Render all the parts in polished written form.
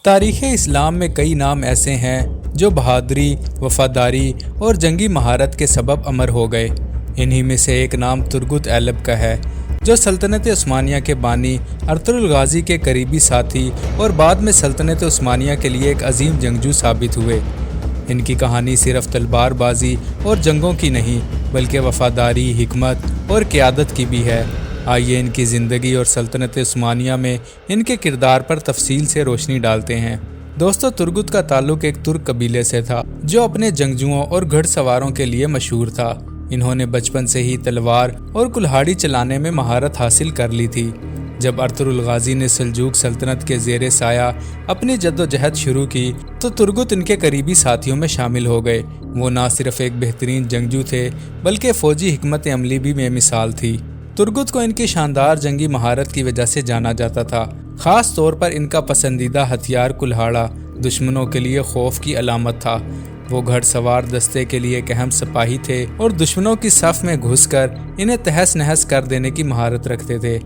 تاریخ اسلام میں کئی نام ایسے ہیں جو بہادری، وفاداری اور جنگی مہارت کے سبب امر ہو گئے۔ انہی میں سے ایک نام ترگت ایلب کا ہے، جو سلطنت عثمانیہ کے بانی ارطغرل غازی کے قریبی ساتھی اور بعد میں سلطنت عثمانیہ کے لیے ایک عظیم جنگجو ثابت ہوئے۔ ان کی کہانی صرف تلوار بازی اور جنگوں کی نہیں، بلکہ وفاداری، حکمت اور قیادت کی بھی ہے۔ آئیے ان کی زندگی اور سلطنت عثمانیہ میں ان کے کردار پر تفصیل سے روشنی ڈالتے ہیں۔ دوستو، ترگت کا تعلق ایک ترک قبیلے سے تھا جو اپنے جنگجوؤں اور گھڑ سواروں کے لیے مشہور تھا۔ انہوں نے بچپن سے ہی تلوار اور کلہاڑی چلانے میں مہارت حاصل کر لی تھی۔ جب ارطغرل غازی نے سلجوق سلطنت کے زیر سایہ اپنی جدوجہد شروع کی تو ترگت ان کے قریبی ساتھیوں میں شامل ہو گئے۔ وہ نہ صرف ایک بہترین جنگجو تھے بلکہ فوجی حکمت عملی بھی بے مثال تھی۔ ترگت کو ان کی شاندار جنگی مہارت کی وجہ سے جانا جاتا تھا، خاص طور پر ان کا پسندیدہ ہتھیار کلہاڑا دشمنوں کے لیے خوف کی علامت تھا۔ وہ گھڑ سوار دستے کے لیے ایک اہم سپاہی تھے اور دشمنوں کی صف میں گھس کر انہیں تہس نہس کر دینے کی مہارت رکھتے تھے۔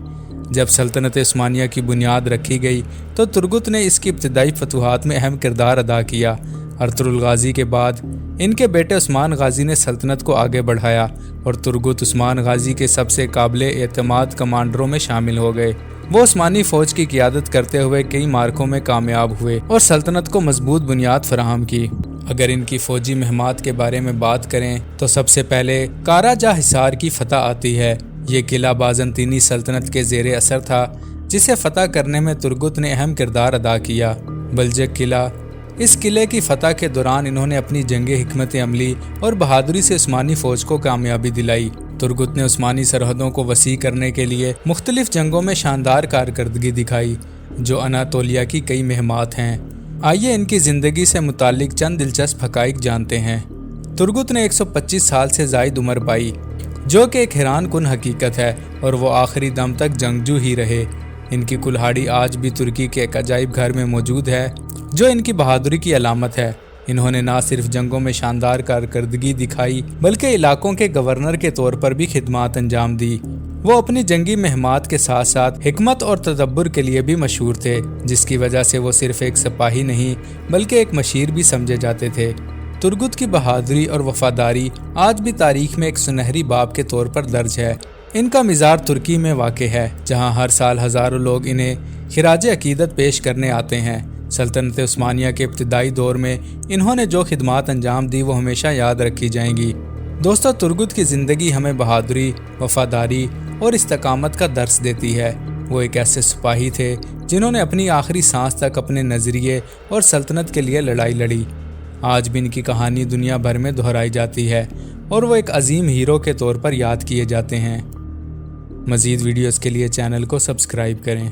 جب سلطنت عثمانیہ کی بنیاد رکھی گئی تو ترگت نے اس کی ابتدائی فتوحات میں اہم کردار ادا کیا۔ ارطغرل غازی کے بعد ان کے بیٹے عثمان غازی نے سلطنت کو آگے بڑھایا اور ترگت عثمان غازی کے سب سے قابل اعتماد کمانڈروں میں شامل ہو گئے۔ وہ عثمانی فوج کی قیادت کرتے ہوئے کئی معرکوں میں کامیاب ہوئے اور سلطنت کو مضبوط بنیاد فراہم کی۔ اگر ان کی فوجی مہمات کے بارے میں بات کریں تو سب سے پہلے کارا جا حصار کی فتح آتی ہے۔ یہ قلعہ بازنطینی سلطنت کے زیر اثر تھا، جسے فتح کرنے میں ترگت نے اہم کردار ادا کیا۔ بلجک قلعہ، اس قلعے کی فتح کے دوران انہوں نے اپنی جنگ حکمت عملی اور بہادری سے عثمانی فوج کو کامیابی دلائی۔ ترگت نے عثمانی سرحدوں کو وسیع کرنے کے لیے مختلف جنگوں میں شاندار کارکردگی دکھائی، جو اناطولیہ کی کئی مہمات ہیں۔ آئیے ان کی زندگی سے متعلق چند دلچسپ حقائق جانتے ہیں۔ ترگت نے 125 سال سے زائد عمر پائی، جو کہ ایک حیران کن حقیقت ہے، اور وہ آخری دم تک جنگجو ہی رہے۔ ان کی کلہاڑی آج بھی ترکی کے ایک عجائب گھر میں موجود ہے، جو ان کی بہادری کی علامت ہے۔ انہوں نے نہ صرف جنگوں میں شاندار کارکردگی دکھائی بلکہ علاقوں کے گورنر کے طور پر بھی خدمات انجام دی۔ وہ اپنی جنگی مہمات کے ساتھ ساتھ حکمت اور تدبر کے لیے بھی مشہور تھے، جس کی وجہ سے وہ صرف ایک سپاہی نہیں بلکہ ایک مشیر بھی سمجھے جاتے تھے۔ ترگت کی بہادری اور وفاداری آج بھی تاریخ میں ایک سنہری باب کے طور پر درج ہے۔ ان کا مزار ترکی میں واقع ہے، جہاں ہر سال ہزاروں لوگ انہیں خراج عقیدت پیش کرنے آتے ہیں۔ سلطنت عثمانیہ کے ابتدائی دور میں انہوں نے جو خدمات انجام دی وہ ہمیشہ یاد رکھی جائیں گی۔ دوستو، ترگت کی زندگی ہمیں بہادری، وفاداری اور استقامت کا درس دیتی ہے۔ وہ ایک ایسے سپاہی تھے جنہوں نے اپنی آخری سانس تک اپنے نظریے اور سلطنت کے لیے لڑائی لڑی۔ آج بھی ان کی کہانی دنیا بھر میں دہرائی جاتی ہے اور وہ ایک عظیم ہیرو کے طور پر یاد کیے جاتے ہیں۔ مزید ویڈیوز کے لیے چینل کو سبسکرائب کریں۔